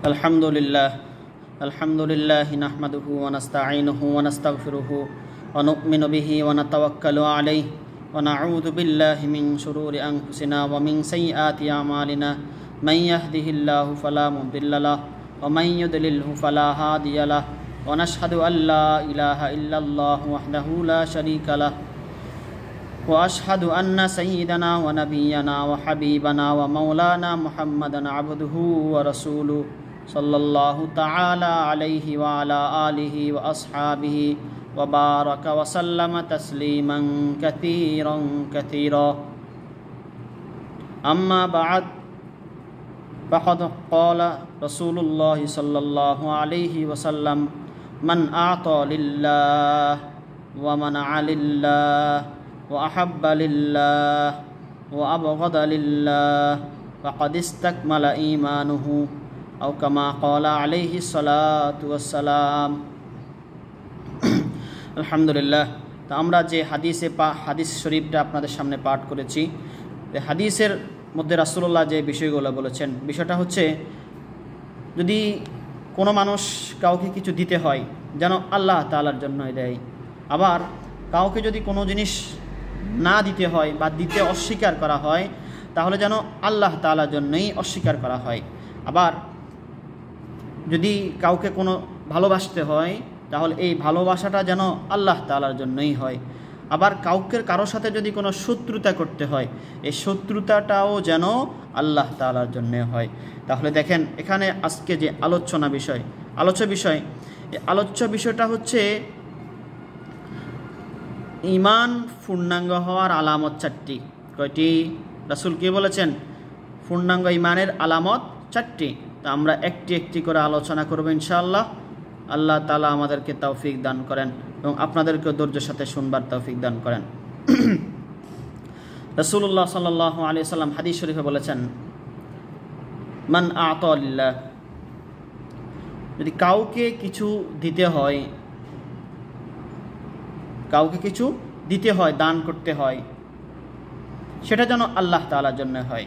আলহামদুলিল্লাহ নাহমাদুহু ওয়া নাস্তাঈনুহু ওয়া নাস্তাগফিরুহু ওয়া নু'মিনু বিহি ওয়া নাতাওয়াক্কালু আলাইহি ওয়া নাউযু বিল্লাহি মিন শুরুরি আনফুসিনা ওয়া মিন সাইয়্যাতি আমালিনা মান ইয়াহদিহিল্লাহু ফালা মুদিল্লা লাহু ওয়া মান ইউদ্লিলহু ফালা হাদিয়া লাহু ওয়া নাশহাদু আল্লা ইলাহা ইল্লাল্লাহু ওয়াহদাহু লা শারীকা লাহু ওয়া আশহাদু আন্না সাইয়্যিদানা ওয়া নাবিয়্যানা ওয়া হাবিবানা ওয়া মাওলানা মুহাম্মাদান আবদুহু ওয়া রাসূলুহু সাল্লাল্লাহু তাআলা আলাইহি ওয়া আলা আলিহি ওয়া আসহাবিহি ওয়া বারাকা ওয়া সাল্লামা তাসলিমান কাসীরা আম্মা বা'দ ফাকাদ ক্বালা রাসূলুল্লাহ সাল্লাল্লাহু আলাইহি ওয়া সাল্লাম মান আ'তা লিল্লাহ ওয়া মানা'a লিল্লাহ ওয়া আহাব্বা লিল্লাহ ওয়া আবগাদা লিল্লাহ ফাকাদ ইসতাকমালা ঈমানুহু আও কামা ক্বালা আলাইহিস সালাতু ওয়াস সালাম। আলহামদুলিল্লাহ। তো আমরা যে হাদিস শরীফটা আপনাদের সামনে পাঠ করেছি, হাদিসের মধ্যে রাসূলুল্লাহ যে বিষয়গুলো বলেছেন, বিষয়টা হচ্ছে যদি কোনো মানুষ কাউকে কিছু দিতে হয় যেন আল্লাহ তাআলার জন্যই দেয়, আবার কাউকে যদি কোনো জিনিস না দিতে হয় বা দিতে অস্বীকার করা হয় তাহলে যেন আল্লাহ তাআলার জন্যই অস্বীকার করা হয়। আবার যদি কাউকে কোনো ভালোবাসতে হয় তাহলে এই ভালোবাসাটা যেন আল্লাহ তাআলার জন্যই হয়। আবার কারোর সাথে যদি কোনো শত্রুতা করতে হয় এই শত্রুতাটাও যেন আল্লাহ তাআলার জন্য হয়। তাহলে দেখেন এখানে আজকে যে আলোচ্য বিষয়টা হচ্ছে ঈমান পূর্ণাঙ্গ হওয়ার আলামত চারটি। কয়টি? রাসূল কি বলেছেন? পূর্ণাঙ্গ ঈমানের আলামত চারটি। তো আমরা একটি একটি করে আলোচনা করব ইনশাআল্লাহ। আল্লাহ তাআলা আমাদেরকে তৌফিক দান করেন এবং আপনাদেরকে ধৈর্যের সাথে শুনবার তৌফিক দান করেন। রাসূলুল্লাহ সাল্লাল্লাহু আলাইহি সাল্লাম হাদিস শরীফে বলেছেন মান আ'তা লিল্লাহ, যদি কাউকে কিছু দিতে হয়, দান করতে হয়, সেটা যেন আল্লাহ তাআলার জন্য হয়।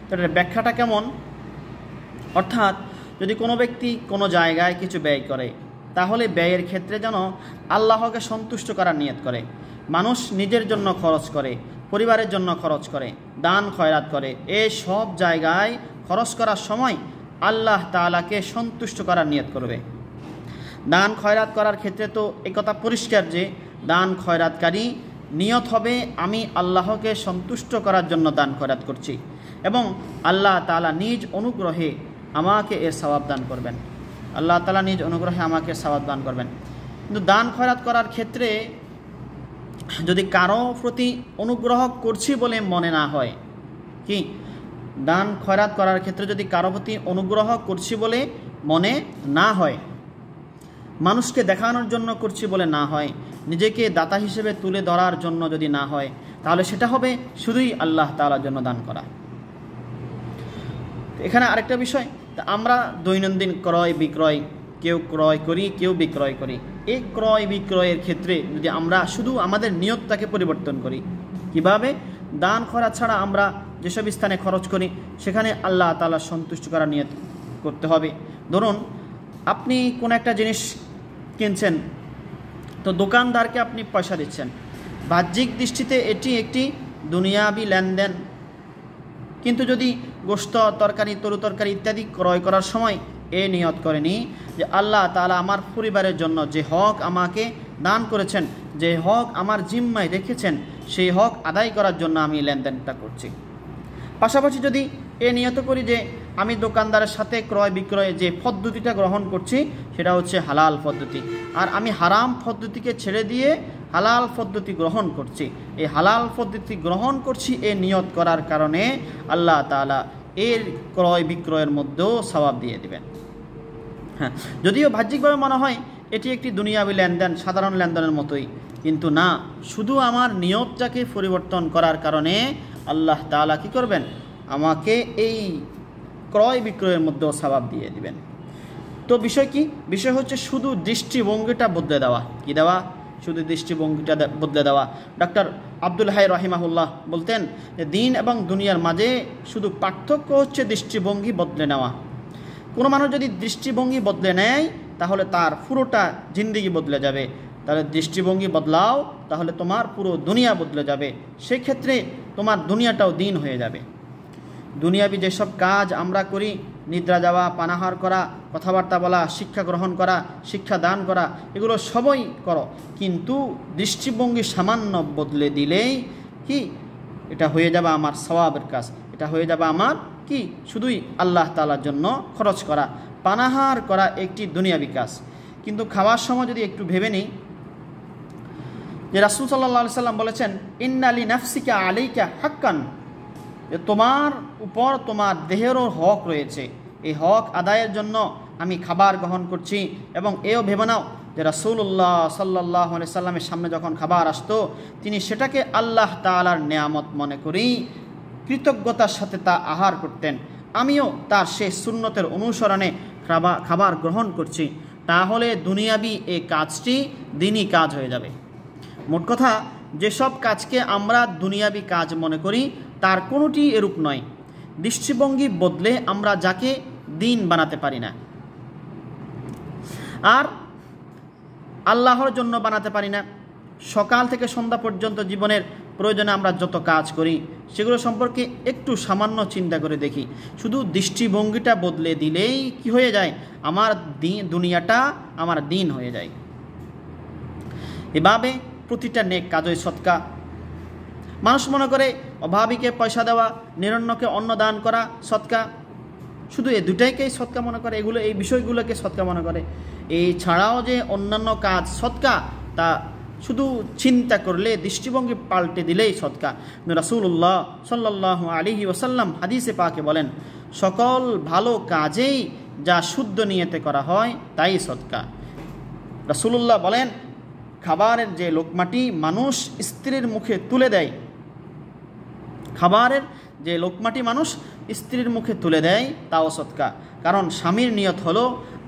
এটার ব্যাখ্যাটা কেমন? অর্থাৎ যদি কোনো ব্যক্তি কোনো জায়গায় কিছু ব্যয় করে তাহলে ব্যয়ের ক্ষেত্রে যেন আল্লাহকে সন্তুষ্ট করার নিয়ত করে। মানুষ নিজের জন্য খরচ করে, পরিবারের জন্য খরচ করে, দান খয়রাত করে, এই সব জায়গায় খরচ করার সময় আল্লাহ তাআলাকে সন্তুষ্ট করার নিয়ত করবে। দান খয়রাত করার ক্ষেত্রে তো একথা পরিষ্কার যে দান খয়রাতকারী নিয়ত হবে আমি আল্লাহকে সন্তুষ্ট করার জন্য দান খয়রাত করছি এবং আল্লাহ তাআলা নিজ অনুগ্রহে আমাকে এর সওয়াব দান করবেন। কিন্তু দান খয়রাত করার ক্ষেত্রে যদি কারো প্রতি অনুগ্রহ করছি বলে মনে না হয়, দান খয়রাত করার ক্ষেত্রে যদি কারো প্রতি অনুগ্রহ করছি বলে মনে না হয়, মানুষকে দেখানোর জন্য করছি বলে না হয়, নিজেকে দাতা হিসেবে তুলে ধরার জন্য যদি না হয়, তাহলে সেটা হবে শুধুই আল্লাহ তাআলার জন্য দান করা। এখানে আরেকটা বিষয়, আমরা দৈনন্দিন ক্রয় বিক্রয়, কেউ ক্রয় করি কেউ বিক্রয় করি। এই ক্রয় বিক্রয়ের ক্ষেত্রে যদি আমরা শুধু আমাদের নিয়তটাকে পরিবর্তন করি, কিভাবে? দান খয়রাত ছাড়া আমরা যেসব স্থানে খরচ করি সেখানে আল্লাহ তাআলা সন্তুষ্ট করার নিয়ত করতে হবে। ধরুন আপনি কোন একটা জিনিস কিনছেন, তো দোকানদারকে আপনি পয়সা দিচ্ছেন, বাহ্যিক দৃষ্টিতে এটি একটি দুনিয়াবি লেনদেন। কিন্তু যদি গোশত, তরকারি, তরু তরকারি ইত্যাদি ক্রয় করার সময় এ নিয়ত করেনি যে আল্লাহ তাআলা আমার পরিবারের জন্য যে হক আমাকে দান করেছেন, যে হক আমার জিম্মায় রেখেছেন, সেই হক আদায় করার জন্য আমি লেনদেনটা করছি। পাশাপাশি যদি এ নিয়ত করি যে আমি দোকানদারের সাথে ক্রয় বিক্রয়ে যে পদ্ধতিটা গ্রহণ করছি সেটা হচ্ছে হালাল পদ্ধতি, আর আমি হারাম পদ্ধতিকে ছেড়ে দিয়ে হালাল পদ্ধতি গ্রহণ করছি, এই হালাল পদ্ধতি গ্রহণ করছি এ নিয়ত করার কারণে আল্লাহ তাআলা এর ক্রয় বিক্রয়ের মধ্যেও সওয়াব দিয়ে দিবেন। হ্যাঁ, যদিও বাহ্যিকভাবে মনে হয় এটি একটি দুনিয়াবি লেনদেন, সাধারণ লেনদেনের মতোই, কিন্তু না, শুধু আমার নিয়তটাকে পরিবর্তন করার কারণে আল্লাহ তাআলা কি করবেন? আমাকে এই ক্রয় বিক্রয়ের মধ্যেও সওয়াব দিয়ে দিবেন। তো বিষয় হচ্ছে শুধু দৃষ্টিভঙ্গিটা বদলে দেওয়া। কি দেওয়া? শুধু দৃষ্টিভঙ্গিটা বদলে দেওয়া। ডক্টর আব্দুল হাই রাহিমাহুল্লাহ বলতেন যে দিন এবং দুনিয়ার মাঝে শুধু পার্থক্য হচ্ছে দৃষ্টিভঙ্গি বদলে নেওয়া। কোনো মানুষ যদি দৃষ্টিভঙ্গি বদলে নেয় তাহলে তার পুরোটা জিন্দেগি বদলে যাবে। তাহলে দৃষ্টিভঙ্গি বদলাও, তাহলে তোমার পুরো দুনিয়া বদলে যাবে। সেক্ষেত্রে তোমার দুনিয়াটাও দিন হয়ে যাবে। দুনিয়াবি যেসব কাজ আমরা করি, নিদ্রা যাওয়া, পানাহার করা, কথাবার্তা বলা, শিক্ষা গ্রহণ করা, শিক্ষা দান করা, এগুলো সবই করো, কিন্তু দৃষ্টিভঙ্গি সামান্য বদলে দিলেই কি এটা হয়ে যাবে আমার সওয়াবের কাজ, এটা হয়ে যাবে আমার কি শুধুই আল্লাহ তাআলার জন্য খরচ করা। পানাহার করা একটি দুনিয়াবি কাজ, কিন্তু খাওয়ার সময় যদি একটু ভেবে নিই যে রাসূল সাল্লাল্লাহু আলাইহি সাল্লাম বলেছেন, ইন্না লি নাফসিকা আলাইকা হাক্কান, যে তোমার উপর তোমার দেহেরও হক রয়েছে, এই হক আদায়ের জন্য আমি খাবার গ্রহণ করছি। এবং এও ভেবে নাও যে রাসূলুল্লাহ সাল্লাল্লাহু আলাইহি সাল্লামের সামনে যখন খাবার আসতো, তিনি সেটাকে আল্লাহ তাআলার নেয়ামত মনে করি কৃতজ্ঞতার সাথে তা আহার করতেন। আমিও তার সেই সুন্নতের অনুসরণে খাবার গ্রহণ করছি। তাহলে দুনিয়াবি এই কাজটি দিনই কাজ হয়ে যাবে। মোট কথা, যেসব কাজকে আমরা দুনিয়াবি কাজ মনে করি তার কোনোটি এরূপ নয়। দৃষ্টিভঙ্গি বদলে আমরা যাকে দিন বানাতে পারি না, আর আল্লাহর জন্য বানাতে পারি না। সকাল থেকে সন্ধ্যা পর্যন্ত জীবনের প্রয়োজনে আমরা যত কাজ করি সেগুলো সম্পর্কে একটু সামান্য চিন্তা করে দেখি। শুধু দৃষ্টিভঙ্গিটা বদলে দিলেই কি হয়ে যায়, আমার দুনিয়াটা আমার দিন হয়ে যায়। এভাবে প্রতিটা নেক কাজই সদকা। মানুষ মনে করে অভাবীকে পয়সা দেওয়া, নিরন্নকে অন্ন দান করা সদকা, শুধু এই দুটাইকেই সদকা মনে করে, এই বিষয়গুলোকে সদকা মনে করে। এই ছাড়াও যে অন্যান্য কাজ সদকা, তা শুধু চিন্তা করলে, দৃষ্টিভঙ্গি পাল্টে দিলেই সদকা। রাসূলুল্লাহ সাল্লাল্লাহু আলাইহি ওয়াসাল্লাম হাদিসে পাকে বলেন, সকল ভালো কাজেই যা শুদ্ধ নিয়তে করা হয় তাই সদকা। রাসূলুল্লাহ বলেন, খাবারের যে লোকমাটি মানুষ স্ত্রীর মুখে তুলে দেয়, খাবারের যে লোকমাটি মানুষ স্ত্রীর মুখে তুলে দেয় তাও সদকা। কারণ স্বামীর নিয়ত হলো,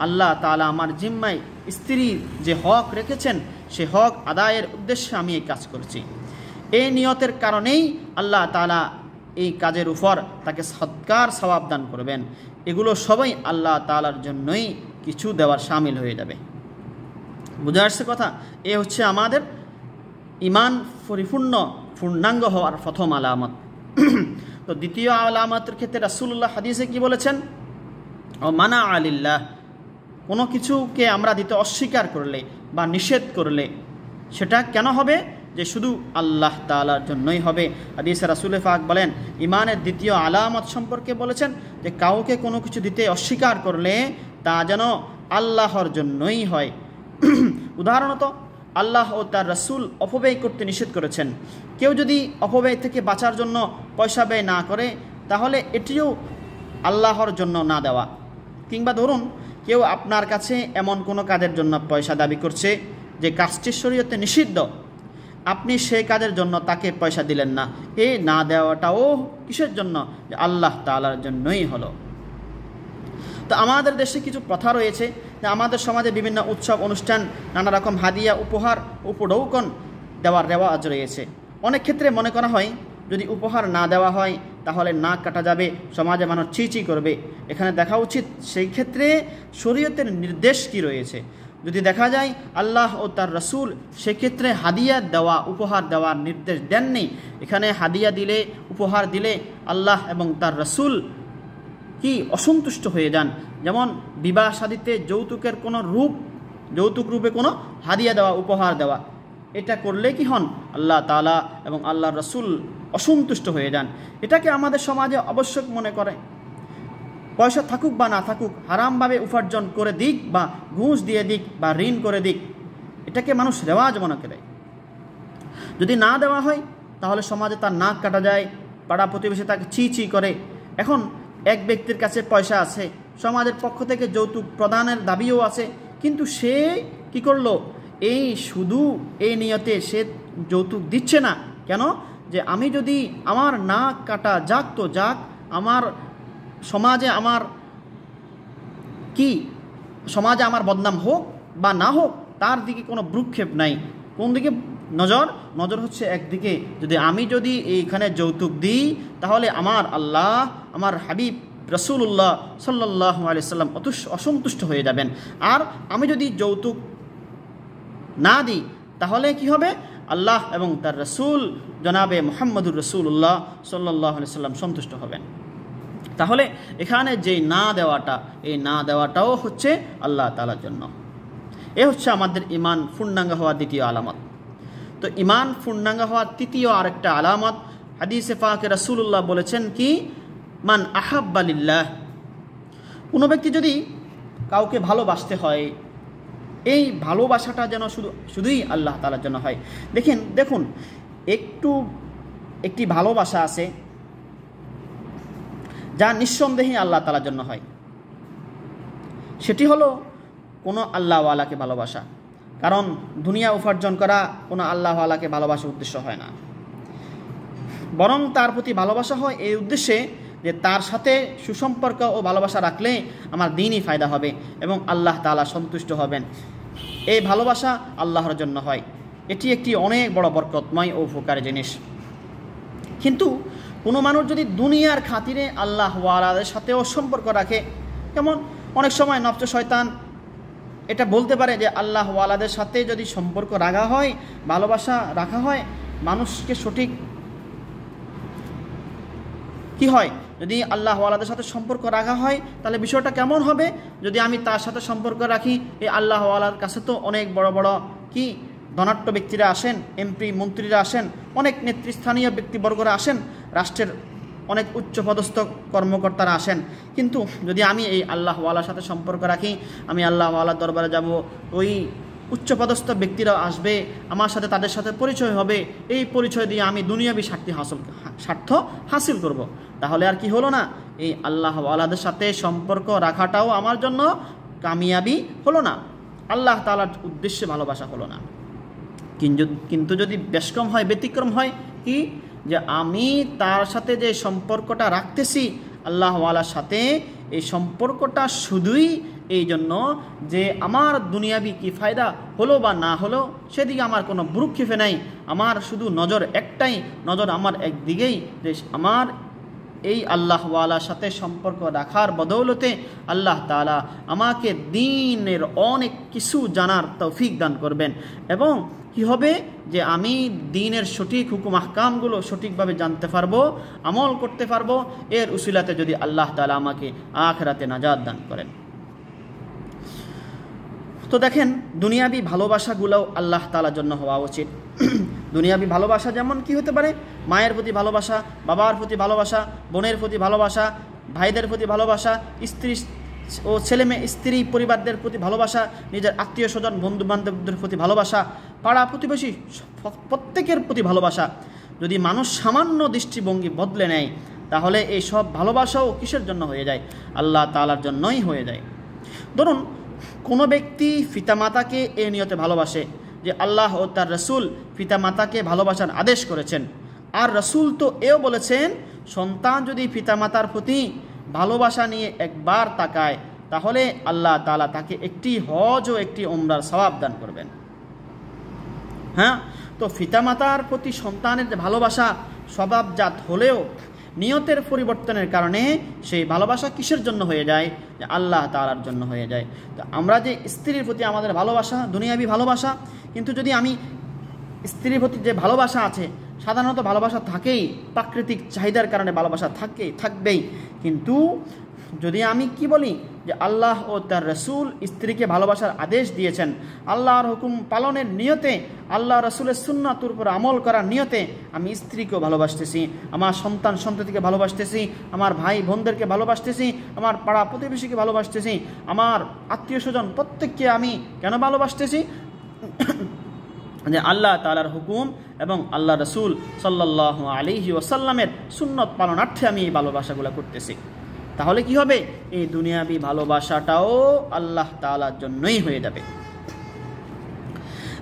আল্লাহ তাআলা আমার জিম্মায় স্ত্রীর যে হক রেখেছেন সে হক আদায়ের উদ্দেশ্যে আমি এই কাজ করছি। এই নিয়তের কারণেই আল্লাহ তাআলা এই কাজের উপর তাকে সদকার সওয়াব দান করবেন। এগুলো সবাই আল্লাহ তাআলার জন্যই কিছু দেওয়ার শামিল হয়ে যাবে। বুঝে আসছে কথা? এ হচ্ছে আমাদের ঈমান পূর্ণাঙ্গ হওয়ার প্রথম আলামত। তো দ্বিতীয় আলামতের ক্ষেত্রে রাসূলুল্লাহ হাদিসে কি বলেছেন, ও মানা আলিল্লাহ, কোনো কিছুকে আমরা দিতে অস্বীকার করলে বা নিষেধ করলে সেটা কেন হবে, যে শুধু আল্লাহ তাআলার জন্যই হবে। হাদিসে রাসূল পাক বলেন, ঈমানের দ্বিতীয় আলামত সম্পর্কে বলেছেন যে কাউকে কোনো কিছু দিতে অস্বীকার করলে তা যেন আল্লাহর জন্যই হয়। উদাহরণত আল্লাহ ও তার রাসূল অপব্যয় করতে নিষেধ করেছেন। কেউ যদি অপব্যয় থেকে বাঁচার জন্য পয়সা ব্যয় না করে, তাহলে এটিও আল্লাহর জন্য না দেওয়া। কিংবা ধরুন, কেউ আপনার কাছে এমন কোনো কাজের জন্য পয়সা দাবি করছে যে কাজটি শরীয়তে নিষিদ্ধ, আপনি সেই কাজের জন্য তাকে পয়সা দিলেন না, এই না দেওয়াটাও কিসের জন্য, যে আল্লাহ তাআলার জন্যই হলো। তো আমাদের দেশে কিছু প্রথা রয়েছে যে আমাদের সমাজে বিভিন্ন উৎসব অনুষ্ঠান, নানা রকম হাদিয়া, উপহার, উপঢৌকন দেওয়ার রেওয়াজ রয়েছে। অনেক ক্ষেত্রে মনে করা হয় যদি উপহার না দেওয়া হয় তাহলে নাক কাটা যাবে, সমাজে মানুষ চিচি করবে। এখানে দেখা উচিত সেই ক্ষেত্রে শরীয়তের নির্দেশ কি রয়েছে। যদি দেখা যায় আল্লাহ ও তার রাসূল সেক্ষেত্রে হাদিয়া দেওয়া, উপহার দেওয়ার নির্দেশ দেননি। এখানে হাদিয়া দিলে, উপহার দিলে আল্লাহ এবং তার রাসূল কি অসন্তুষ্ট হয়ে যান। যেমন বিবাহ শাদীতে যৌতুকের কোনো যৌতুক রূপে কোনো হাদিয়া দেওয়া, উপহার দেওয়া, এটা করলে কি হন, আল্লাহ তাআলা এবং আল্লাহর রাসূল অসন্তুষ্ট হয়ে যান। এটাকে আমাদের সমাজে আবশ্যক মনে করে। পয়সা থাকুক বা না থাকুক, হারামভাবে উপার্জন করে দিক বা ঘুষ দিয়ে দিক বা ঋণ করে দিক, এটাকে মানুষ রেওয়াজ মনে করে। যদি না দেওয়া হয় তাহলে সমাজে তার নাক কাটা যায়, পাড়া প্রতিবেশী তাকে চি করে। এখন এক ব্যক্তির কাছে পয়সা আছে, সমাজের পক্ষ থেকে যৌতুক প্রদানের দাবিও আছে, কিন্তু সে কি করলো, এই শুধু এই নিয়তে সে যৌতুক দিচ্ছে না। কেন? যে আমি যদি আমার নাক কাটা যাক তো যাক, আমার সমাজে আমার বদনাম হোক বা না হোক, তার দিকে কোনো ভ্রুক্ষেপ নাই। কোন দিকে নজর হচ্ছে একদিকে, যদি এইখানে যৌতুক দিই তাহলে আমার আল্লাহ, আমার হাবিব রাসূলুল্লাহ সাল্লাল্লাহু আলাইহি সাল্লাম অসন্তুষ্ট হয়ে যাবেন। আর আমি যদি যৌতুক না দিই তাহলে কি হবে? আল্লাহ এবং তার রাসূল জনাবে মুহাম্মদুর রাসূলুল্লাহ সাল্লাল্লাহু আলাইহি সাল্লাম সন্তুষ্ট হবেন। তাহলে এখানে যে না দেওয়াটা, এই না দেওয়াটাও হচ্ছে আল্লাহ তাআলার জন্য। এ হচ্ছে আমাদের ঈমান পূর্ণাঙ্গ হওয়ার দ্বিতীয় আলামত। তো ঈমান পূর্ণাঙ্গ হওয়ার তৃতীয় আরেকটা আলামত, হাদিসে পাকে রাসূলুল্লাহ বলেছেন কি, মান আহাব্বা লিল্লাহ, কোনো ব্যক্তি যদি কাউকে ভালোবাসতে হয়, এই ভালোবাসাটা যেন শুধুই আল্লাহ তাআলার জন্য হয়। দেখুন একটি ভালোবাসা আছে যা নিঃসন্দেহে আল্লাহ তাআলার জন্য হয়। সেটি হলো কোনো আল্লাহওয়ালাকে ভালোবাসা। কারণ দুনিয়া উপার্জন করা কোনো আল্লাহওয়ালাকে ভালোবাসার উদ্দেশ্য হয় না, বরং তার প্রতি ভালোবাসা হয় এই উদ্দেশ্যে যে তার সাথে সুসম্পর্ক ও ভালোবাসা রাখলে আমার দিনই ফায়দা হবে এবং আল্লাহ তাআলা সন্তুষ্ট হবেন। এই ভালোবাসা আল্লাহর জন্য হয়। এটি একটি অনেক বড় বরকতময় ও উপকারী জিনিস। কিন্তু কোনো মানুষ যদি দুনিয়ার খাতিরে আল্লাহওয়ালাদের সাথেও সম্পর্ক রাখে, যেমন অনেক সময় নফস শয়তান এটা বলতে পারে যে আল্লাহওয়ালাদের সাথে যদি সম্পর্ক রাখা হয়, ভালোবাসা রাখা হয়, মানুষকে সঠিক কি হয়, যদি আল্লাহওয়ালাদের সাথে সম্পর্ক রাখা হয় তাহলে বিষয়টা কেমন হবে? যদি আমি তার সাথে সম্পর্ক রাখি, এই আল্লাহওয়ালার কাছে তো অনেক বড় বড় কি ধনাঢ্য ব্যক্তিরা আসেন, এমপি মন্ত্রীরা আসেন, অনেক নেতৃস্থানীয় ব্যক্তিবর্গরা আসেন, রাষ্ট্রের অনেক উচ্চপদস্থ কর্মকর্তারা আসেন। কিন্তু যদি আমি এই আল্লাহওয়ালার সাথে সম্পর্ক রাখি, আমি আল্লাহওয়ালার দরবারে যাব, ওই উচ্চপদস্থ ব্যক্তিরা আসবে, আমার সাথে তাদের সাথে পরিচয় হবে, এই পরিচয় দিয়ে আমি দুনিয়াবি স্বার্থ হাসিল করব। তাহলে আর কি হলো না? এই আল্লাহওয়ালাদের সাথে সম্পর্ক রাখাটাও আমার জন্য কামিয়াবি হলো না, আল্লাহ তাআলার উদ্দেশ্যে ভালোবাসা হলো না। কিন্তু যদি ব্যতিক্রম হয়, ব্যতিক্রম হয় কি, যে আমি তার সাথে যে সম্পর্কটা রাখতেছি আল্লাহওয়ালার সাথে, এই সম্পর্কটা শুধুই এই জন্য যে আমার দুনিয়াবি কি ফায়দা হলো বা না হলো সেদিকে আমার কোনো ভ্রুক্ষেপে নাই, আমার শুধু নজর একটাই, নজর আমার একদিকেই, যে আমার এই আল্লাহওয়ালার সাথে সম্পর্ক রাখার বদৌলতে আল্লাহ তাআলা আমাকে দ্বীনের অনেক কিছু জানার তৌফিক দান করবেন এবং কি হবে, যে আমি দ্বীনের সঠিক হুকুম আহকামগুলো সঠিকভাবে জানতে পারবো, আমল করতে পারবো। এর উসিলাতে যদি আল্লাহ তাআলা আমাকে আখিরাতে নাজাত দান করেন। তো দেখেন, দুনিয়াবি ভালোবাসাগুলোও আল্লাহ তাআলার জন্য হওয়া উচিত। দুনিয়াবি ভালোবাসা যেমন কি হতে পারে, মায়ের প্রতি ভালোবাসা, বাবার প্রতি ভালোবাসা, বোনের প্রতি ভালোবাসা, ভাইদের প্রতি ভালোবাসা, স্ত্রী ও ছেলে মেয়ে স্ত্রী পরিবারদের প্রতি ভালোবাসা, নিজের আত্মীয় স্বজন বন্ধু বান্ধবদের প্রতি ভালোবাসা, পাড়া প্রতিবেশী প্রত্যেকের প্রতি ভালোবাসা। যদি মানুষ সামান্য দৃষ্টিভঙ্গি বদলে নেয় তাহলে এই সব ভালোবাসাও কিসের জন্য হয়ে যায়? আল্লাহ তাআলার জন্যই হয়ে যায়। ধরুন কোনো ব্যক্তি পিতামাতাকে এ নিয়তে ভালোবাসে যে আল্লাহ ও তার রাসূল পিতামাতাকে ভালোবাসার আদেশ করেছেন, আর রাসূল তো এও বলেছেন সন্তান যদি পিতামাতার প্রতি ভালোবাসা নিয়ে একবার তাকায় তাহলে আল্লাহ তাআলা তাকে একটি হজ ও একটি উমরার সওয়াব দান করবেন। হ্যাঁ, তো পিতামাতার প্রতি সন্তানের ভালোবাসা স্বভাবজাত হলেও নিয়তের পরিবর্তনের কারণে সেই ভালোবাসা কিসের জন্য হয়ে যায়? যে আল্লাহ তাআলার জন্য হয়ে যায়। তো আমরা যে স্ত্রীর প্রতি আমাদের ভালোবাসা দুনিয়াবি ভালোবাসা, কিন্তু যদি আমি স্ত্রীর প্রতি যে ভালোবাসা আছে, সাধারণত ভালোবাসা থাকেই, প্রাকৃতিক চাহিদার কারণে ভালোবাসা থাকবেই, কিন্তু যদি আমি কি বলি যে আল্লাহ ও তার রাসূল স্ত্রীকে ভালোবাসার আদেশ দিয়েছেন, আল্লাহর হুকুম পালনের নিয়তে, আল্লাহ রাসূলের সুন্নাতের উপর আমল করার নিয়তে আমি স্ত্রীকেও ভালোবাসতেছি, আমার সন্তান সন্ততিকে ভালোবাসতেছি, আমার ভাই বোনদেরকে ভালোবাসতেছি, আমার পাড়া প্রতিবেশীকে ভালোবাসতেছি, আমার আত্মীয় স্বজন প্রত্যেককে আমি কেন ভালোবাসতেছি? যে আল্লাহ তাআলার হুকুম এবং আল্লাহ রাসূল সাল্লাল্লাহু আলাইহি ওয়াসাল্লামের সুন্নত পালনার্থে আমি এই ভালোবাসাগুলো করতেছি। তাহলে কি হবে? এই দুনিয়াবি ভালোবাসাটাও আল্লাহ তাআলার জন্যই হয়ে যাবে।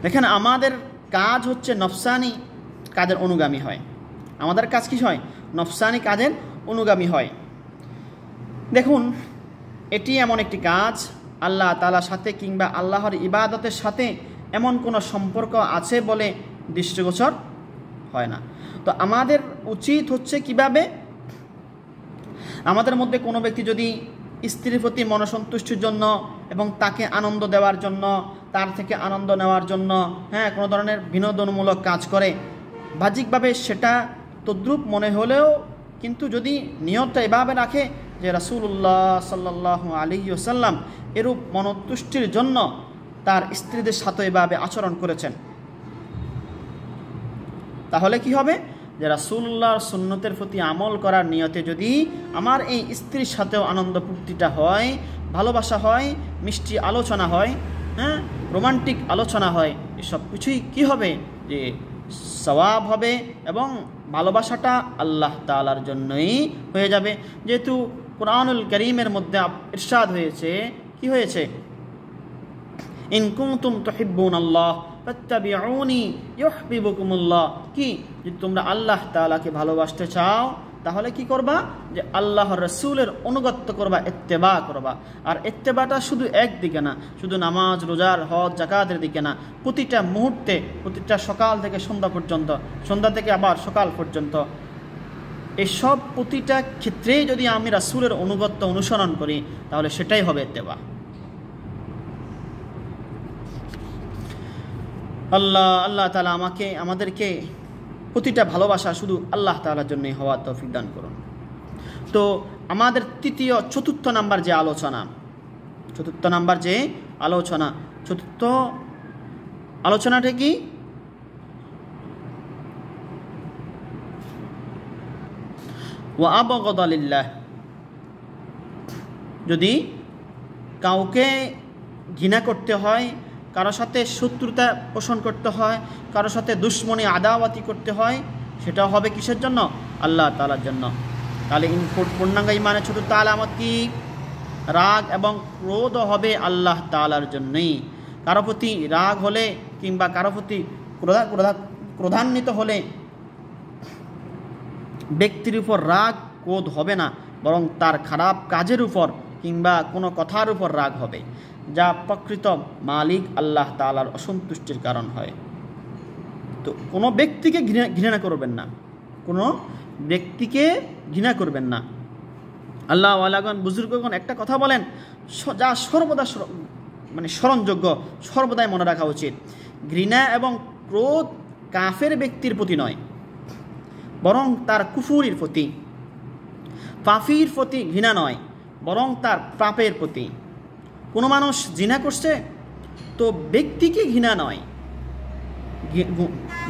দেখেন, আমাদের কাজ হচ্ছে নফসানি কাজের অনুগামী হয়। আমাদের কাজ কি হয়? নফসানি কাজের অনুগামী হয়। দেখুন, এটি এমন একটি কাজ আল্লাহ তাআলার সাথে কিংবা আল্লাহর ইবাদতের সাথে এমন কোনো সম্পর্ক আছে বলে দৃষ্টিগোচর হয় না। তো আমাদের উচিত হচ্ছে কিভাবে আমাদের মধ্যে কোনো ব্যক্তি যদি স্ত্রীর প্রতি মনসন্তুষ্টির জন্য এবং তাকে আনন্দ দেওয়ার জন্য, তার থেকে আনন্দ নেওয়ার জন্য কোনো ধরনের বিনোদনমূলক কাজ করে, বাহ্যিকভাবে সেটা তদ্রূপ মনে হলেও কিন্তু যদি নিয়তটা এভাবে রাখে যে রাসূলুল্লাহ সাল্লাল্লাহু আলাইহি ওয়াসাল্লাম এরূপ মনতুষ্টির জন্য তার স্ত্রীদের সাথে এভাবে আচরণ করেছেন, তাহলে কি হবে যে রাসূলুল্লাহর সুন্নতের প্রতি আমল করার নিয়তে যদি আমার এই স্ত্রীর সাথেও আনন্দ ফুর্তিটা হয়, ভালোবাসা হয়, মিষ্টি আলোচনা হয়, রোমান্টিক আলোচনা হয়, এসব কিছুই কি হবে যে সওয়াব হবে এবং ভালোবাসাটা আল্লাহ তাআলার জন্যই হয়ে যাবে। যেহেতু কুরআনুল কারীমের মধ্যে ইরশাদ হয়েছে, কি হয়েছে, ইন কুনতুম তুহিব্বুনাল্লাহ ফাত্তাবিউনি ইউহিব্বুকুমুল্লাহ, কি যে তোমরা আল্লাহ তাআলাকে ভালোবাসতে চাও তাহলে কি করবা, যে আল্লাহর রাসূলের অনুগত্য করবা, ইত্তেবা করবা। আর ইত্তেবাটা শুধু একদিকে না, শুধু নামাজ রোজার হজ যাকাতের দিকে না, প্রতিটা মুহূর্তে, প্রতিটা সকাল থেকে সন্ধ্যা পর্যন্ত, সন্ধ্যা থেকে আবার সকাল পর্যন্ত, এসব প্রতিটা ক্ষেত্রেই যদি আমি রাসূলের অনুগত্য অনুসরণ করি তাহলে সেটাই হবে ইত্তেবা। আল্লাহ তাআলা আমাদেরকে প্রতিটা ভালোবাসা শুধু আল্লাহ তাআলার জন্যই হওয়ার তৌফিক দান করুন। তো আমাদের চতুর্থ নাম্বার যে আলোচনাটা কি, ওয়া আবগাদা লিল্লাহ, যদি কাউকে ঘৃণা করতে হয়, কারো সাথে শত্রুতা পোষণ করতে হয়, কারো সাথে দুশ্মনী আদাওয়াতি করতে হয়, সেটা হবে কিসের জন্য, আল্লাহ তাআলার জন্য। তাহলে পূর্ণাঙ্গ ঈমানের চতুর্থ আলামত কি, রাগ এবং ক্রোধ হবে আল্লাহ তাআলার জন্যই। কারো প্রতি রাগ হলে কিংবা কারো প্রতি ক্রোধান্বিত হলে ব্যক্তির উপর রাগ ক্রোধ হবে না, বরং তার খারাপ কাজের উপর কিংবা কোনো কথার উপর রাগ হবে, যা প্রকৃত মালিক আল্লাহ তাআলার অসন্তুষ্টির কারণ হয়। তো কোনো ব্যক্তিকে ঘৃণা করবেন না, কোনো ব্যক্তিকে ঘৃণা করবেন না। আল্লাহ ওয়ালাগণ বুজুর্গগণ একটা কথা বলেন, যা সর্বদা স্মরণযোগ্য, সর্বদাই মনে রাখা উচিত। ঘৃণা এবং ক্রোধ কাফের ব্যক্তির প্রতি নয়, বরং তার কুফুরির প্রতি, পাপীর প্রতি ঘৃণা নয়, বরং তার পাপের প্রতি। কোনো মানুষ জিনা করছে তো ব্যক্তিকে ঘৃণা নয়,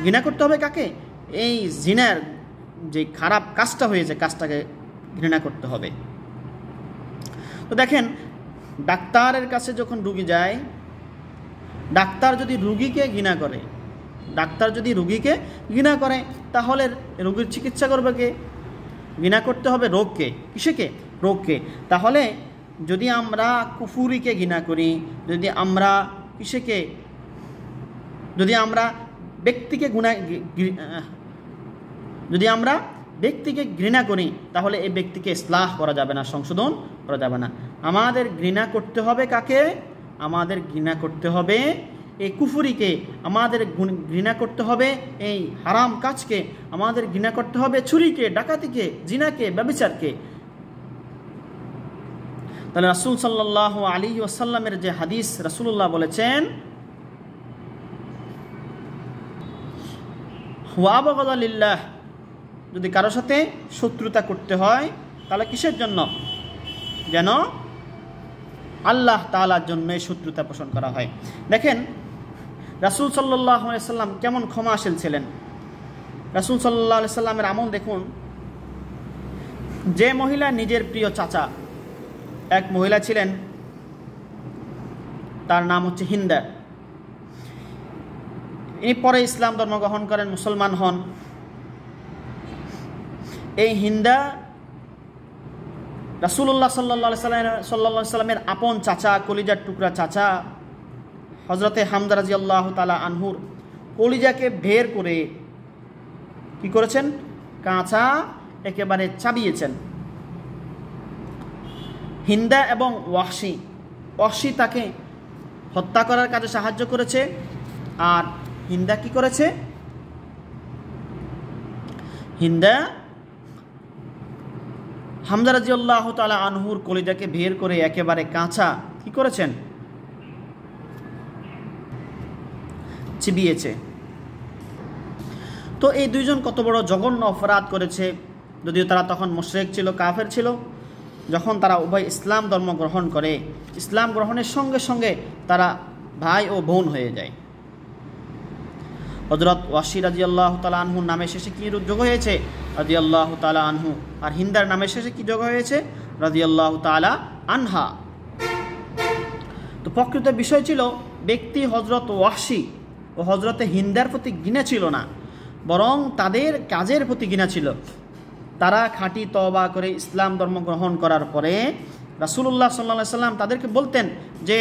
ঘৃণা করতে হবে কাকে, এই জিনার যে খারাপ কাজটা হয়েছে কাজটাকে ঘৃণা করতে হবে। তো দেখেন, ডাক্তারের কাছে যখন রুগী যায়, ডাক্তার যদি রুগীকে ঘৃণা করে তাহলে রোগীর চিকিৎসা করবে কে, ঘৃণা করতে হবে রোগকে, কিসেকে, রোগকে। তাহলে যদি আমরা কুফুরিকে ঘৃণা করি, যদি আমরা ব্যক্তিকে ঘৃণা করি তাহলে এই ব্যক্তিকে ইসলাহ করা যাবে না, সংশোধন করা যাবে না। আমাদের ঘৃণা করতে হবে কাকে, আমাদের ঘৃণা করতে হবে এই কুফুরিকে, আমাদের ঘৃণা করতে হবে এই হারাম কাজকে, আমাদের ঘৃণা করতে হবে চুরিকে, ডাকাতিকে, জিনাকে, ব্যভিচারকে। তাহলে রাসূল সাল্লাল্লাহু আলাইহি ওয়াসাল্লামের যে হাদিস, রাসূলুল্লাহ বলেছেন ওয়া আবগাদা লিল্লাহ, যদি কারোর সাথে শত্রুতা করতে হয় তাহলে কিসের জন্য, যেন আল্লাহ তাআলার জন্য শত্রুতা পোষণ করা হয়। দেখেন রাসূল সাল্লাল্লাহু আলাইহি ওয়াসাল্লাম কেমন ক্ষমাশীল ছিলেন। রাসূল সাল্লাল্লাহু আলাইহি ওয়াসাল্লামের আমল দেখুন। যে মহিলা নিজের প্রিয় চাচা, এক মহিলা ছিলেন, তার নাম হচ্ছে হিন্দা। ইনি পরে ইসলাম ধর্ম গ্রহণ করেন, মুসলমান হন। এই হিন্দা রাসূলুল্লাহ সাল্লাল্লাহু আলাইহি সাল্লামের আপন চাচা, কলিজার টুকরা চাচা হযরতে হামজা রাদিয়াল্লাহু তাআলা আনহুর কলিজাকে বের করে কি করেছেন, কাঁচা একেবারে চাবিয়েছেন। হিন্দা এবং ওয়াহশী তাকে হত্যা করার কাজে সাহায্য করেছে। আর হিন্দা কি করেছে, হিন্দা হামজা রাদিয়াল্লাহু তাআলা আনহুর কলিজাকে বের করে একেবারে কাঁচা কি করেছেন, চিবিয়েছে। তো এই দুইজন কত বড় জঘন্য অপরাধ করেছে, যদিও তারা তখন মুশরিক ছিল, কাফের ছিল। যখন তারা উভয় ইসলাম ধর্ম গ্রহণ করে, ইসলাম গ্রহণের সঙ্গে সঙ্গে তারা ভাই ও বোন হয়ে যায়। হযরত ওয়াসি রাদিয়াল্লাহু তাআলা আনহুর নামের শেষে কি যোগ হয়েছে, রাদিয়াল্লাহু তাআলা আনহু, আর হিন্দার নামের শেষে কি যোগ হয়েছে, রাদিয়াল্লাহু তাআলা আনহা। তো প্রকৃত বিষয় ছিল ব্যক্তি হযরত ওয়াসি ও হযরতে হিন্দার প্রতি ঘৃণা ছিল না, বরং তাদের কাজের প্রতি ঘৃণা ছিল। তারা খাঁটি তওবা করে ইসলাম ধর্ম গ্রহণ করার পরে রাসূলুল্লাহ সাল্লাল্লাহু আলাইহি সাল্লাম তাদেরকে বলতেন যে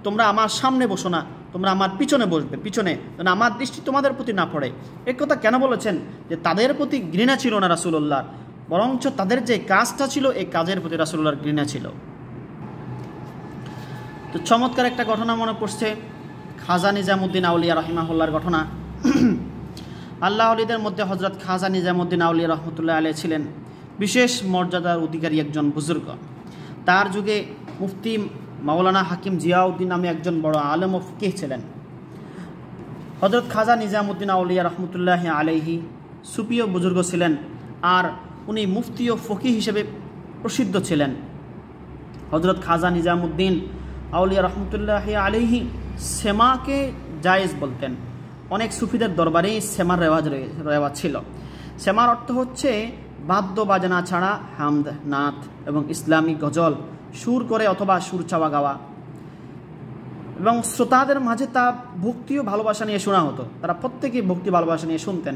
তোমরা আমার সামনে বসো না, তোমরা আমার পিছনে বসবে, পিছনে যেন আমার দৃষ্টি তোমাদের প্রতি না পড়ে। এই কথা কেন বলেছেন? যে তাদের প্রতি ঘৃণা ছিল না রাসূলুল্লাহ, বরঞ্চ তাদের যে কাজটা ছিল এই কাজের প্রতি রাসূলুল্লাহর ঘৃণা ছিল। তো চমৎকার একটা ঘটনা মনে পড়ছে, খাজা নিজামুদ্দিন আউলিয়া রাহিমাহুল্লাহর ঘটনা। আল্লাহ আলীদের মধ্যে হযরত খাজা নিজামুদ্দিন আউলিয়া রহমতুল্লাহ আলাইহি ছিলেন বিশেষ মর্যাদার অধিকারী একজন বুজুর্গ। তার যুগে মুফতি মাওলানা হাকিম জিয়াউদ্দিন নামে একজন বড় আলেম ও ফকিহ ছিলেন। হযরত খাজা নিজামুদ্দিন আউলিয়া রহমতুল্লাহ আলাইহি সুফি ও বুজুর্গ ছিলেন, আর উনি মুফতি ও ফকিহ হিসেবে প্রসিদ্ধ ছিলেন। হযরত খাজা নিজামুদ্দিন আউলিয়া রহমতুল্লাহ আলাইহি সেমাকে জায়েজ বলতেন। অনেক সুফিদের দরবারেই সেমার রেওয়াজ ছিল। সেমার অর্থ হচ্ছে বাদ্য বাজনা ছাড়া হামদ, নাত এবং ইসলামী গজল সুর করে অথবা সুর চাওয়া গাওয়া, এবং শ্রোতাদের মাঝে তা ভক্তি ও ভালোবাসা নিয়ে শোনা হতো। তারা প্রত্যেকেই ভক্তি ভালোবাসা নিয়ে শুনতেন।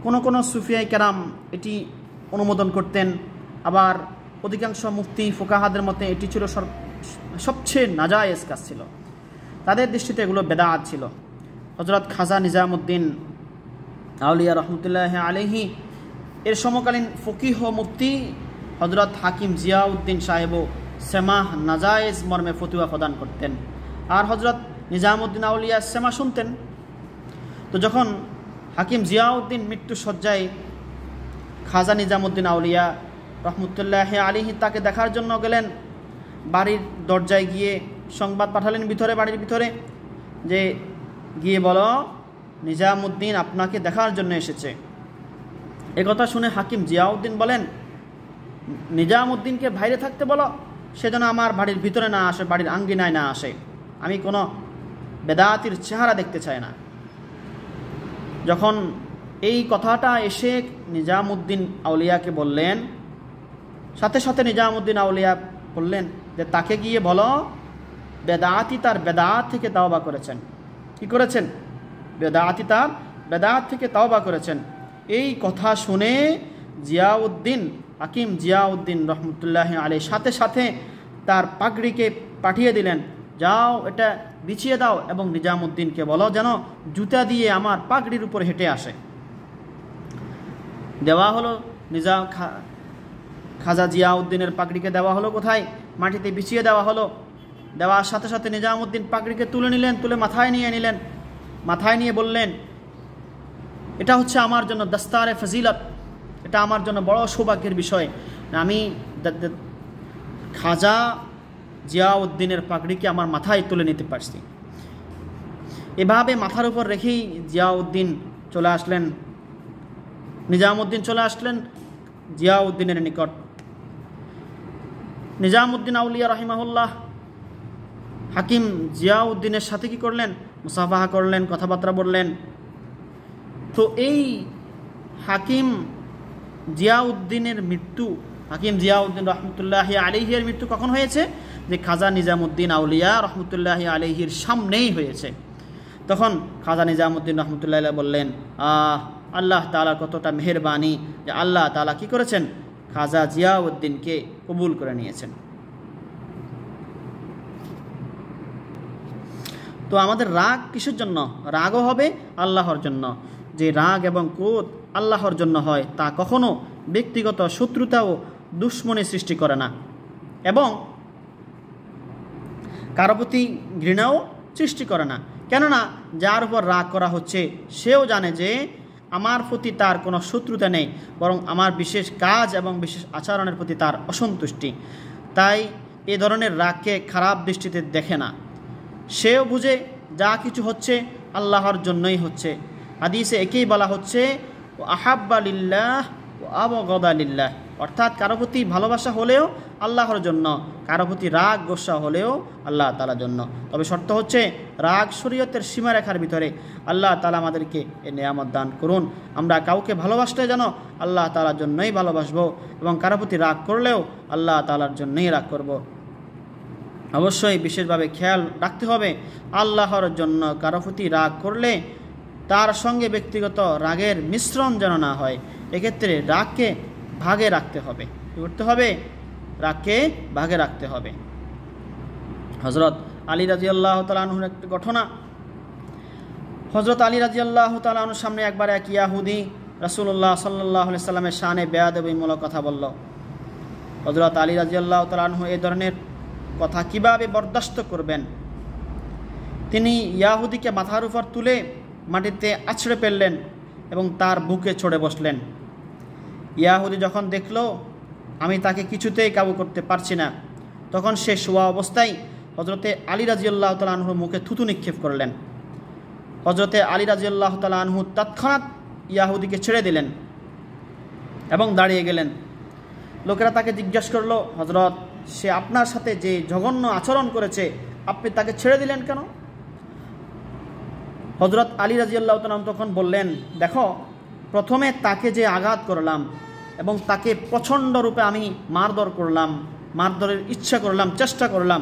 কোনো সুফিয়াই কেরাম এটি অনুমোদন করতেন, আবার অধিকাংশ মুফতি ফুকাহাদের মতে এটি ছিল সবচেয়ে নাজায়েজ কাজ ছিল। তাদের দৃষ্টিতে এগুলো বেদাত ছিল। হযরত খাজা নিজামুদ্দিন আউলিয়া রহমতুল্লাহ আলাইহি এর সমকালীন ফকিহ ও মুফতি হযরত হাকিম জিয়াউদ্দিন সাহেবও সেমাহ নাজায়েজ মর্মে ফতোয়া প্রদান করতেন, আর হযরত নিজামুদ্দিন আউলিয়া সেমা শুনতেন। তো যখন হাকিম জিয়াউদ্দিন মৃত্যু শয্যায়, খাজা নিজামুদ্দিন আউলিয়া রহমতুল্লাহ আলাইহি তাকে দেখার জন্য গেলেন। বাড়ির দরজায় গিয়ে সংবাদ পাঠালেন বাড়ির ভিতরে যে গিয়ে বলো নিজামুদ্দিন আপনাকে দেখার জন্য এসেছে। একথা শুনে হাকিম জিয়াউদ্দিন বলেন, নিজামুদ্দিনকে বাইরে থাকতে বলো, সে যেন আমার বাড়ির ভিতরে না আসে, বাড়ির আঙ্গিনায় না আসে। আমি কোনো বেদাতির চেহারা দেখতে চাই না। যখন এই কথাটা এসে নিজামুদ্দিন আউলিয়াকে বললেন, সাথে সাথে নিজামুদ্দিন আউলিয়া বললেন যে তাকে গিয়ে বলো বেদাতি তার বেদাত থেকে তাওবা করেছেন। কি করেছেন? বেদাতি তার বেদাত থেকে তাওবা করেছেন। এই কথা শুনে জিয়াউদ্দিন, হাকিম জিয়াউদ্দিন রহমতুল্লাহ আলাইহি সাথে সাথে তার পাগড়িকে পাঠিয়ে দিলেন, যাও এটা বিছিয়ে দাও এবং নিজামুদ্দিনকে বলো যেন জুতা দিয়ে আমার পাগড়ির উপর হেঁটে আসে। দেওয়া হলো খাজা জিয়াউদ্দিনের পাগড়িকে দেওয়া হলো কোথায়? মাটিতে বিছিয়ে দেওয়া হলো। দেওয়ার সাথে সাথে নিজামুদ্দিন পাগড়িকে তুলে নিলেন, তুলে মাথায় নিয়ে নিলেন। মাথায় নিয়ে বললেন, এটা হচ্ছে আমার জন্য দস্তারে ফজিলত, এটা আমার জন্য বড় সৌভাগ্যের বিষয়, আমি খাজা জিয়াউদ্দিনের পাগড়িকে আমার মাথায় তুলে নিতে পারছি। এভাবে মাথার উপর রেখেই জিয়াউদ্দিন চলে আসলেন, নিজামুদ্দিন চলে আসলেন জিয়াউদ্দিনের নিকট। নিজামুদ্দিন আউলিয়া রাহিমাহুল্লাহ হাকিম জিয়াউদ্দিনের সাথে কি করলেন? মুসাফাহা করলেন, কথাবার্তা বললেন। তো এই হাকিম জিয়াউদ্দিনের মৃত্যু, হাকিম জিয়াউদ্দিন রহমতুল্লাহি আলাইহির মৃত্যু কখন হয়েছে? যে খাজা নিজামুদ্দিন আউলিয়া রহমতুল্লাহি আলাইহির সামনেই হয়েছে। তখন খাজা নিজামুদ্দিন রহমতুল্লাহ বললেন, আল্লাহ তাআলা কতটা মেহেরবানি যে আল্লাহ তাআলা কি করেছেন? খাজা জিয়াউদ্দিনকে কবুল করে নিয়েছেন। তো আমাদের রাগ কিসের জন্য? রাগও হবে আল্লাহর জন্য। যে রাগ এবং ক্রোধ আল্লাহর জন্য হয় তা কখনো ব্যক্তিগত শত্রুতা ও দুশ্মনী সৃষ্টি করে না, এবং কারো প্রতি ঘৃণাও সৃষ্টি করে না। কেননা যার উপর রাগ করা হচ্ছে সেও জানে যে আমার প্রতি তার কোনো শত্রুতা নেই, বরং আমার বিশেষ কাজ এবং বিশেষ আচরণের প্রতি তার অসন্তুষ্টি। তাই এ ধরনের রাগকে খারাপ দৃষ্টিতে দেখে না। সেও বুঝে যা কিছু হচ্ছে আল্লাহর জন্যই হচ্ছে। হাদিসে একেই বলা হচ্ছে ও আহাব্বা লিল্লাহ ও আবগদা লিল্লাহ, অর্থাৎ কারো প্রতি ভালোবাসা হলেও আল্লাহর জন্য, কারো প্রতি রাগ গোসা হলেও আল্লাহ তাআলার জন্য। তবে শর্ত হচ্ছে রাগ শরীয়তের সীমারেখার ভিতরে। আল্লাহ তাআলা আমাদেরকে এ নেয়ামত দান করুন। আমরা কাউকে ভালোবাসলে যেন আল্লাহ তাআলার জন্যই ভালোবাসবো, এবং কারো প্রতি রাগ করলেও আল্লাহ তাআলার জন্যই রাগ করব। অবশ্যই বিশেষভাবে খেয়াল রাখতে হবে আল্লাহর জন্য কারো প্রতি রাগ করলে তার সঙ্গে ব্যক্তিগত রাগের মিশ্রণ যেন না হয়। এক্ষেত্রে রাগকে ভাগে রাখতে হবে। কী করতে হবে? রাগকে ভাগে রাখতে হবে। হযরত আলী রাদিয়াল্লাহু তাআলা আনহুর একটি ঘটনা। হযরত আলী রাদিয়াল্লাহু তাআলা আনহুর সামনে একবার এক ইয়াহুদি রাসূলুল্লাহ সাল্লাল্লাহু আলাইহি সাল্লামের শানে বেয়াদবিমূলক কথা বলল। হযরত আলী রাদিয়াল্লাহু তাআলা আনহু এই ধরনের কথা কিভাবে বরদাস্ত করবেন? তিনি ইয়াহুদিকে মাথার উপর তুলে মাটিতে আছড়ে ফেললেন এবং তার বুকে চড়ে বসলেন। ইয়াহুদি যখন দেখল আমি তাকে কিছুতেই কাবু করতে পারছি না, তখন সে শোয়া অবস্থায় হযরতে আলী রাদিয়াল্লাহু তাআলা আনহুর মুখে থুতু নিক্ষেপ করলেন। হযরতে আলী রাদিয়াল্লাহু তাআলা আনহু তৎক্ষণাৎ ইয়াহুদিকে ছেড়ে দিলেন এবং দাঁড়িয়ে গেলেন। লোকেরা তাকে জিজ্ঞাসা করলো, হযরত, সে আপনার সাথে যে জঘন্য আচরণ করেছে আপনি তাকে ছেড়ে দিলেন কেন? হযরত আলী রাদিয়াল্লাহু তাআলা তখন বললেন, দেখো, প্রথমে তাকে যে আঘাত করলাম এবং তাকে প্রচণ্ড রূপে আমি মারধরের ইচ্ছা করলাম, চেষ্টা করলাম,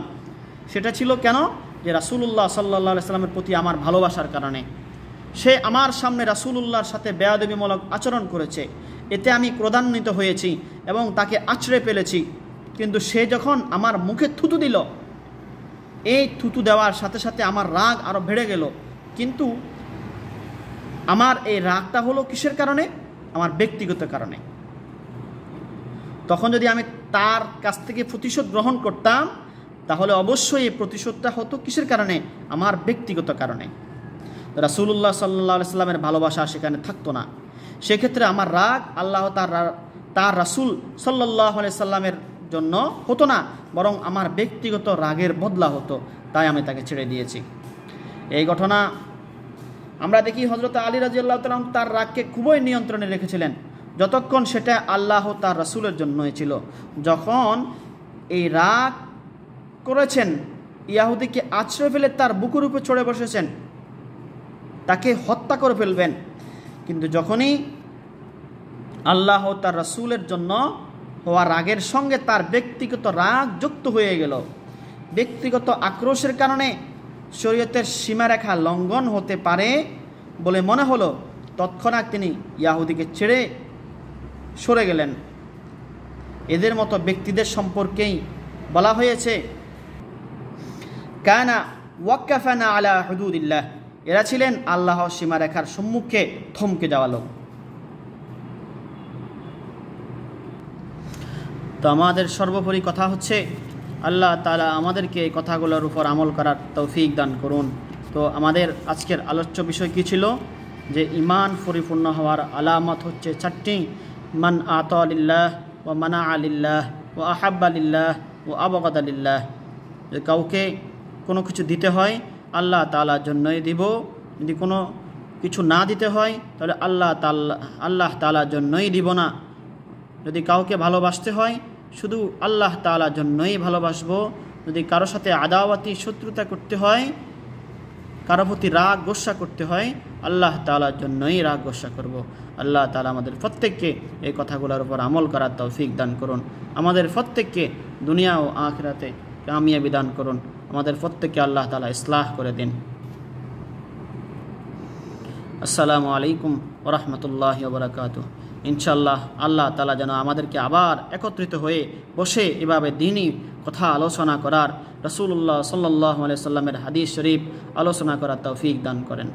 সেটা ছিল কেন? যে রাসূলুল্লাহ সাল্লাল্লাহু আলাইহি সাল্লামের প্রতি আমার ভালোবাসার কারণে। সে আমার সামনে রাসূলুল্লাহর সাথে বেয়াদবিমূলক আচরণ করেছে, এতে আমি ক্রোধান্বিত হয়েছি এবং তাকে আছড়ে ফেলেছি। কিন্তু সে যখন আমার মুখে থুতু দিল, এই থুতু দেওয়ার সাথে সাথে আমার রাগ আরও বেড়ে গেল। কিন্তু আমার এই রাগটা হলো কিসের কারণে? আমার ব্যক্তিগত কারণে। তখন যদি আমি তার কাছ থেকে প্রতিশোধ গ্রহণ করতাম, তাহলে অবশ্যই এই প্রতিশোধটা হতো কিসের কারণে? আমার ব্যক্তিগত কারণে। রাসূলুল্লাহ সাল্লাল্লাহু আলাইহি সাল্লামের ভালোবাসা সেখানে থাকতো না। সেক্ষেত্রে আমার রাগ আল্লাহ তার রাসূল সাল্লাল্লাহু আলাইহি সাল্লামের জন্য হতো না, বরং আমার ব্যক্তিগত রাগের বদলা হতো। তাই আমি তাকে ছেড়ে দিয়েছি। এই ঘটনা আমরা দেখি হযরত আলী রাদিয়াল্লাহু তাআলা তার রাগকে খুবই নিয়ন্ত্রণে রেখেছিলেন, যতক্ষণ সেটা আল্লাহ তার রাসূলের জন্যই ছিল। যখন এই রাগ করেছেন, ইয়াহুদিকে আছড়ে ফেলে তার বুকের উপরে চড়ে বসেছেন, তাকে হত্যা করে ফেলবেন, কিন্তু যখনই আল্লাহ তার রাসূলের জন্য হওয়া রাগের সঙ্গে তার ব্যক্তিগত রাগ যুক্ত হয়ে গেল, ব্যক্তিগত আক্রোশের কারণে শরীয়তের সীমারেখা লঙ্ঘন হতে পারে বলে মনে হলো, তৎক্ষণাৎ তিনি ইয়াহুদিকে ছেড়ে সরে গেলেন। এদের মতো ব্যক্তিদের সম্পর্কেই বলা হয়েছে কানা ওয়াক্কাফানা আলা হুদুদিল্লাহ, এরা ছিলেন আল্লাহর সীমারেখার সম্মুখে থমকে যাওয়া লোক। তো আমাদের সর্বোপরি কথা হচ্ছে আল্লাহ তাআলা আমাদেরকে এই কথাগুলোর উপর আমল করার তৌফিক দান করুন। তো আমাদের আজকের আলোচ্য বিষয় কী ছিল? যে ঈমান পরিপূর্ণ হওয়ার আলামত হচ্ছে 4টি। মান আতা লিল্লাহ ওয়া মানা লিল্লাহ ওয়া আহাব্বা লিল্লাহ ওয়া আবগাদা লিল্লাহ। যে কাউকে কোনো কিছু দিতে হয় আল্লাহ তাআলার জন্যই দিব, যদি কোনো কিছু না দিতে হয় তাহলে আল্লাহ তাআলার জন্যই দিব না। যদি কাউকে ভালোবাসতে হয় শুধু আল্লাহ তাআলার জন্যই ভালোবাসবো। যদি কারো সাথে আদাওয়াতি শত্রুতা করতে হয়, কারো প্রতি রাগ গোসা করতে হয়, আল্লাহ তাআলার জন্যই রাগ গোসা করব। আল্লাহ তাআলা আমাদের প্রত্যেককে এই কথাগুলোর উপর আমল করার তৌফিক দান করুন। আমাদের প্রত্যেককে দুনিয়া ও আখিরাতে কামিয়াবি দান করুন। আমাদের প্রত্যেককে আল্লাহ তাআলা ইসলাহ করে দিন। আসসালামু আলাইকুম ওয়া রাহমাতুল্লাহি ওয়া বারাকাতুহু। ইনশাআল্লাহ আল্লাহ তাআলা যেন আমাদেরকে আবার একত্রিত হয়ে বসে এভাবে দ্বীনি কথা আলোচনা করার, রাসূলুল্লাহ সাল্লাল্লাহু আলাইহি সাল্লামের হাদিস শরীফ আলোচনা করার তৌফিক দান করেন।